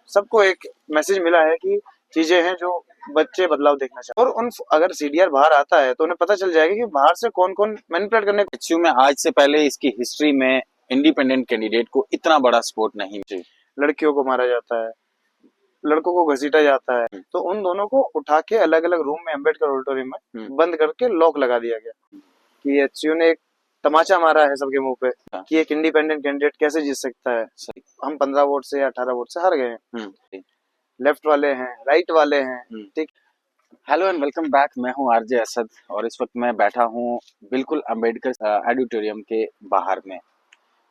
सबको एक मैसेज मिला है कि चीजें हैं जो बच्चे बदलाव देखना चाहते हैं। और उन अगर सीडीआर बाहर आता है तो उन्हें पता चल जाएगा कि बाहर से कौन कौन मैनिपुलेट करने। एचयू में आज से पहले इसकी हिस्ट्री में इंडिपेंडेंट कैंडिडेट को इतना बड़ा सपोर्ट नहीं मिला। लड़कियों को मारा जाता है, लड़कों को घसीटा जाता है, तो उन दोनों को उठा के अलग अलग रूम में अम्बेडकर ऑडिटोरियम में बंद करके लॉक लगा दिया गया कि एचयू ने एक तमाचा मारा है सबके मुंह पे कि एक इंडिपेंडेंट कैंडिडेट कैसे जीत सकता है। हम 15 वोट से या 18 वोट से हार गए हैं। लेफ्ट वाले हैं, राइट वाले हैं, ठीक। Hello and welcome back. मैं हूं आरजे असद और इस वक्त मैं बैठा हूं बिल्कुल अम्बेडकर ऑडिटोरियम के बाहर में।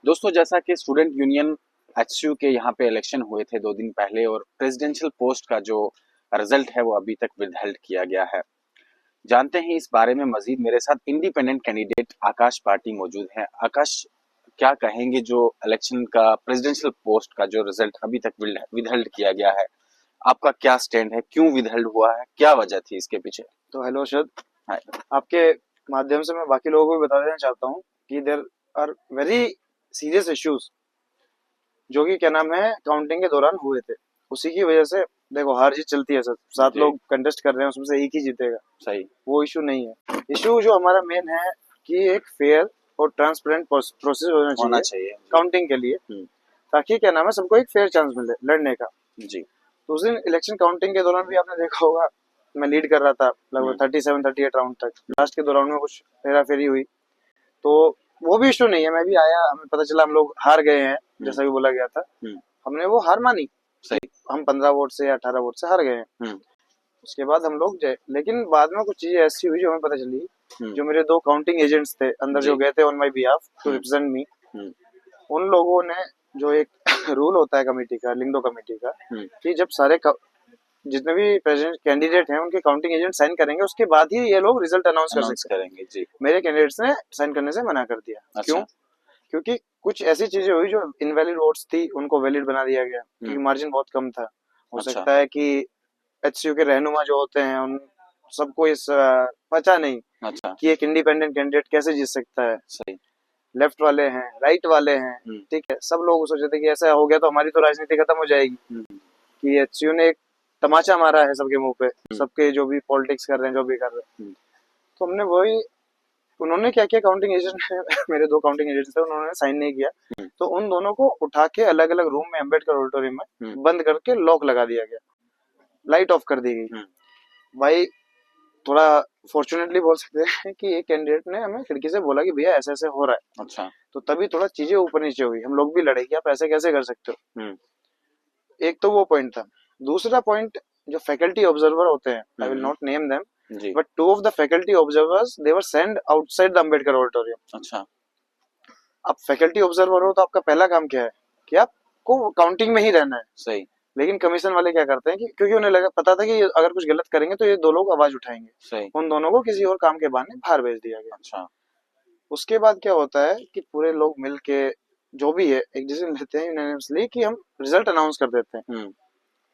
दोस्तों, जैसा कि स्टूडेंट यूनियन एचयू के यहाँ पे इलेक्शन हुए थे 2 दिन पहले और प्रेसिडेंशियल पोस्ट का जो रिजल्ट है वो अभी तक विदहेल्ड किया गया है। जानते हैं इस बारे में मजीद। मेरे साथ इंडिपेंडेंट कैंडिडेट आकाश पार्टी मौजूद है। आकाश, क्या कहेंगे जो इलेक्शन का प्रेसिडेंशियल पोस्ट का जो रिजल्ट अभी तक विदहेल्ड किया गया है, आपका क्या स्टैंड है, क्यों विदहेल्ड हुआ है, क्या वजह थी इसके पीछे? तो हेलो अर्शद, आपके माध्यम से मैं बाकी लोगों को भी बता देना चाहता हूँ कि there are very serious issues जो कि क्या नाम है काउंटिंग के दौरान हुए थे। उसी की वजह से देखो हार जीत चलती है सर, 7 लोग कंटेस्ट कर रहे हैं, उसमें से एक ही जीतेगा। सही, वो इशू नहीं है। इशू जो हमारा मेन है कि एक फेयर और ट्रांसपेरेंट प्रोसेस होना चाहिए काउंटिंग के लिए, ताकि क्या नाम है सबको एक फेयर चांस मिले लड़ने का जी। तो उस दिन इलेक्शन काउंटिंग के दौरान भी आपने देखा होगा मैं लीड कर रहा था लगभग 37-38 राउंड तक। लास्ट के दौरान में कुछ फेरा फेरी हुई, तो वो भी इशू नहीं है। मैं भी आया, हमें पता चला हम लोग हार गए हैं जैसा भी बोला गया था, हमने वो हार मानी। सही, हम 15 वोट से या 18 वोट से हार गए हैं। उसके बाद हम लोग गए, लेकिन बाद में कुछ चीजें ऐसी हुई जो हमें पता चली। जो मेरे 2 काउंटिंग एजेंट्स थे अंदर जो गए थे on my behalf to represent me, उन लोगों ने जो एक रूल होता है कमेटी का, लिंगडो कमेटी का, कि जब सारे जितने भी प्रेसिडेंट कैंडिडेट हैं उनके काउंटिंग एजेंट साइन करेंगे उसके बाद ही ये लोग रिजल्ट अनाउंस कर सकते करेंगे जी। मेरे कैंडिडेट्स ने साइन करने से मना कर दिया। अच्छा। क्यों? क्योंकि कुछ ऐसी चीजें हुई जो इनवैलिड वोट्स थी उनको वैलिड बना दिया गया क्योंकि मार्जिन बहुत कम था। हो सकता है कि एचसीयू के रहनुमा जो होते हैं उन सबको इस पता नहीं कि एक इंडिपेंडेंट कैंडिडेट कैसे जीत सकता है। सही, लेफ्ट वाले हैं, राइट वाले हैं, ठीक है, सब लोग सोचते थे कि ऐसा हो गया तो हमारी तो राजनीति खत्म हो जाएगी कि एचसीयू ने एक तमाचा मारा है सबके मुंह पे, सबके जो भी पॉलिटिक्स कर रहे हैं, जो भी कर रहे हैं। तो हमने वही, उन्होंने क्या किया, काउंटिंग एजेंट मेरे 2 काउंटिंग एजेंट थे, उन्होंने साइन नहीं किया, तो उन दोनों को उठा के अलग अलग रूम में अम्बेडकर ऑडिटोरियम में बंद करके लॉक लगा दिया गया, लाइट ऑफ कर दी गई। भाई थोड़ा फॉर्चुनेटली बोल सकते हैं कि एक कैंडिडेट ने हमें खिड़की से बोला कि भैया ऐसे ऐसे हो रहा है। अच्छा। तो तभी थोड़ा चीजें ऊपर नीचे हुई, हम लोग भी लड़े कि आप ऐसे कैसे कर सकते हो। एक तो वो पॉइंट था। दूसरा पॉइंट, जो फैकल्टी ऑब्जर्वर होते हैं, I will not name them, but 2 of the faculty observers they were send outside the Ambedkar auditorium. अच्छा। आप फैकल्टी ऑब्जर्वर हो तो आपका पहला काम क्या है कि आपको काउंटिंग में ही रहना है। सही। लेकिन कमीशन वाले क्या करते हैं कि क्योंकि उन्हें लगा, पता था कि अगर कुछ गलत करेंगे तो ये 2 लोग आवाज उठाएंगे। सही। उन दोनों को किसी और काम के बहाने बाहर भेज दिया गया। अच्छा। उसके बाद क्या होता है कि पूरे लोग मिलके जो भी है एक डिसीजन लेते हैं यूनानिमसली कि हम रिजल्ट अनाउंस कर देते हैं,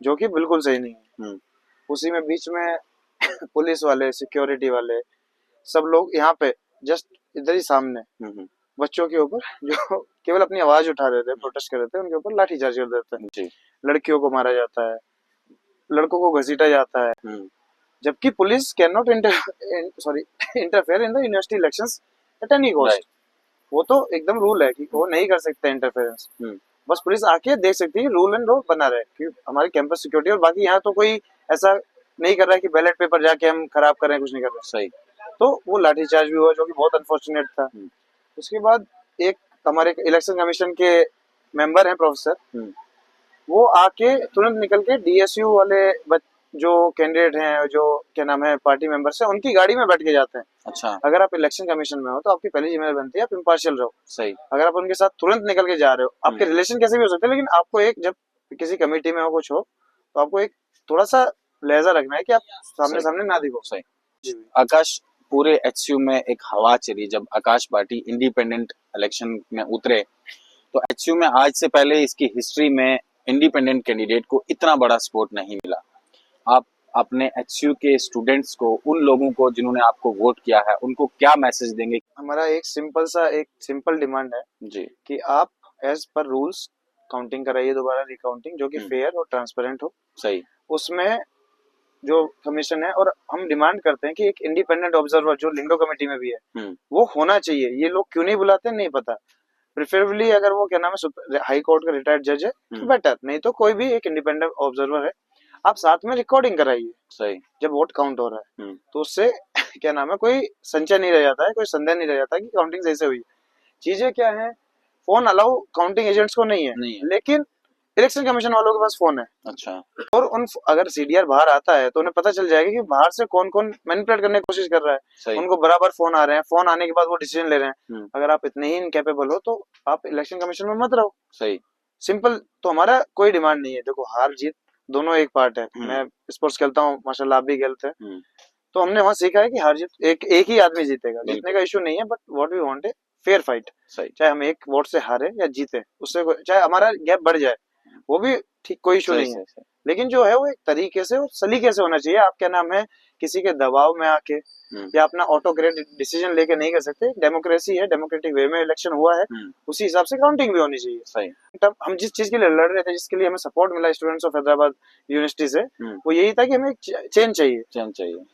जो कि बिल्कुल सही नहीं है। उसी में बीच में पुलिस वाले, सिक्योरिटी वाले, सब लोग यहाँ पे जस्ट इधर ही सामने बच्चों के ऊपर जो केवल अपनी आवाज उठा रहे थे, प्रोटेस्ट कर रहे थे, उनके ऊपर लाठीचार्ज कर देते हैं। लड़कियों को मारा जाता है, लड़कों को घसीटा जाता है, जबकि police can not interfere in the university elections at any cost. वो तो एकदम रूल है कि वो नहीं कर सकते इंटरफेरेंस। बस पुलिस आके देख सकती है रूल एंड लॉ बना रहे कि हमारी कैंपस सिक्योरिटी, और बाकी यहाँ तो कोई ऐसा नहीं कर रहा है कि बैलेट पेपर जाके हम खराब कर रहे हैं, कुछ नहीं कर रहे। सही। तो वो लाठीचार्ज भी हुआ जो कि बहुत अनफॉर्चुनेट था। उसके बाद एक हमारे इलेक्शन कमीशन के मेंबर हैं प्रोफेसर, वो आके तुरंत निकल के डीएसयू वाले जो कैंडिडेट हैं, जो क्या नाम है पार्टी मेंबर्स हैं, उनकी गाड़ी में बैठ के जाते हैं। अच्छा। अगर आप इलेक्शन कमीशन में हो तो आपकी पहली जिम्मेदारी बनती है आप इम्पार्शियल रहो। सही। अगर आप उनके साथ तुरंत निकल के जा रहे हो, आपके रिलेशन कैसे भी हो सकते हैं, लेकिन आपको एक, जब किसी कमेटी में हो कुछ हो तो आपको एक थोड़ा सा लहजा रखना है कि आप सामने सामने ना दिखो। सही। आकाश, पूरे एचयू में एक हवा चली जब आकाश पार्टी इंडिपेंडेंट इलेक्शन में उतरे, तो एचयू में आज से पहले इसकी हिस्ट्री में इंडिपेंडेंट कैंडिडेट को इतना बड़ा सपोर्ट नहीं मिला। आप अपने एचयू के स्टूडेंट्स को, उन लोगों को जिन्होंने आपको वोट किया है, उनको क्या मैसेज देंगे? हमारा एक सिंपल डिमांड है जी कि आप एज पर रूल्स काउंटिंग कराइए, दोबारा रिकाउंटिंग, जो कि फेयर और ट्रांसपेरेंट हो। सही। उसमें जो कमीशन है, और हम डिमांड करते हैं कि एक इंडिपेंडेंट ऑब्जर्वर जो लिंडो कमेटी में भी है वो होना चाहिए। ये लोग क्यों नहीं बुलाते नहीं पता। प्रेफरेबली अगर वो क्या नाम है हाई कोर्ट का रिटायर्ड जज है तो बेटर, नहीं तो कोई भी एक इंडिपेंडेंट ऑब्जर्वर है। आप साथ में रिकॉर्डिंग कराइए सही जब वोट काउंट हो रहा है, तो उससे क्या नाम है कोई संशय नहीं रह जाता है, कोई संदेह नहीं रह जाता कि काउंटिंग सही से हुई। चीजें क्या है, फोन अलाउ काउंटिंग एजेंट्स को नहीं है, लेकिन इलेक्शन कमीशन वालों के पास फोन है। अच्छा। और उन अगर सीडीआर बाहर आता है तो उन्हें पता चल जाएगा कि बाहर से कौन कौन मैनिपुलेट करने की कोशिश कर रहा है। उनको बराबर फोन आ रहे हैं, फोन आने के बाद वो डिसीजन ले रहे हैं। अगर आप इतने ही इनकेपेबल हो तो आप इलेक्शन कमीशन में मत रहो। सही, सिंपल। तो हमारा कोई डिमांड नहीं है। देखो, हार जीत दोनों एक पार्ट है। मैं स्पोर्ट्स खेलता हूँ, माशाल्लाह आप भी खेलते हैं, तो हमने वहां सीखा है कि हार जीत एक ही आदमी जीतेगा। जीतने का इशू नहीं है, बट व्हाट वी वांट है फेयर फाइट। चाहे हम एक वोट से हारे या जीते, उससे चाहे हमारा गैप बढ़ जाए, वो भी ठीक, कोई इशू नहीं है। लेकिन जो है वो एक तरीके से और सलीके से होना चाहिए। आप क्या नाम है किसी के दबाव में आके या अपना ऑटोक्रेट डिसीजन लेके नहीं कर सकते। डेमोक्रेसी है, डेमोक्रेटिक वे में इलेक्शन हुआ है, उसी हिसाब से काउंटिंग भी होनी चाहिए। सही। तब हम जिस चीज के लिए लड़ रहे थे, जिसके लिए हमें सपोर्ट मिला स्टूडेंट्स ऑफ हैदराबाद यूनिवर्सिटी से, वो यही था कि हमें चेंज चाहिए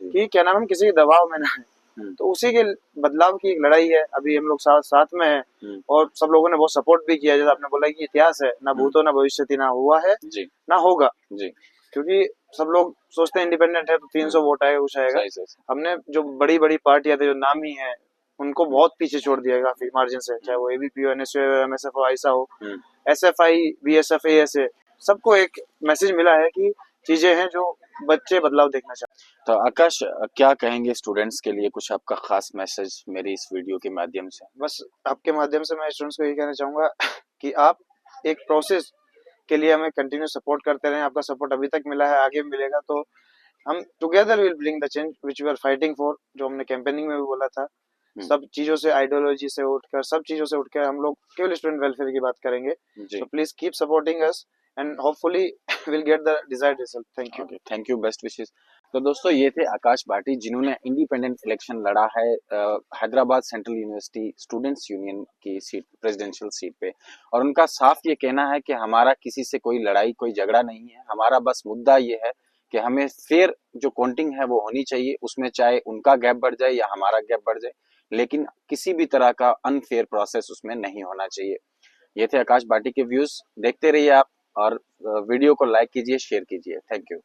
कि क्या नाम हम किसी के दबाव में ना है। तो उसी के बदलाव की एक लड़ाई है। अभी हम लोग साथ में है और सब लोगों ने बहुत सपोर्ट भी किया। जैसे आपने बोला कि इतिहास है, ना भूतो ना भविष्य, ना हुआ है ना होगा जी। क्योंकि सब लोग सोचते हैं इंडिपेंडेंट है तो 300 वोट आएगा, कुछ आएगा। हमने जो बड़ी बड़ी पार्टियां थे, जो नामी है, उनको बहुत पीछे छोड़ दिया काफी मार्जिन से। चाहे वो एबीपी हो, एनएसयू हो, एमएसएफ हो, ऐसा हो, एसएफआई, बीएसएफ, एएसए, सबको एक मैसेज मिला है कि चीजें हैं जो बच्चे बदलाव देखना चाहते हैं। तो आकाश, क्या कहेंगे स्टूडेंट्स के लिए, कुछ आपका खास मैसेज मेरी इस वीडियो के माध्यम से? बस आपके माध्यम से मैं स्टूडेंट्स को यही कहना चाहूंगा कि आप एक प्रोसेस के लिए हमें कंटिन्यू सपोर्ट करते रहें। आपका सपोर्ट अभी तक मिला है, आगे मिलेगा, तो हम together will bring the change which we are fighting for. जो हमने कैंपेनिंग में भी बोला था, सब चीजों से, आइडियोलॉजी से उठकर, सब चीजों से उठकर हम लोग केवल स्टूडेंट वेलफेयर की बात करेंगे। So please keep supporting us and hopefully will get the desired result. Thank you. Thank you, best wishes. तो दोस्तों, ये थे आकाश भाटी, जिन्होंने इंडिपेंडेंट इलेक्शन लड़ा है Hyderabad central university students union की सीट, प्रेसिडेंशियल सीट पे। और उनका साफ ये कहना है कि हमारा किसी से कोई लड़ाई, कोई झगड़ा नहीं है। हमारा बस मुद्दा ये है कि हमें फेयर जो काउंटिंग है वो होनी चाहिए। उसमें चाहे उनका गैप बढ़ जाए या हमारा गैप बढ़ जाए, लेकिन किसी भी तरह का अनफेयर प्रोसेस उसमें नहीं होना चाहिए। ये थे आकाश भाटी के व्यूज। देखते रहिए आप, और वीडियो को लाइक कीजिए, शेयर कीजिए। Thank you.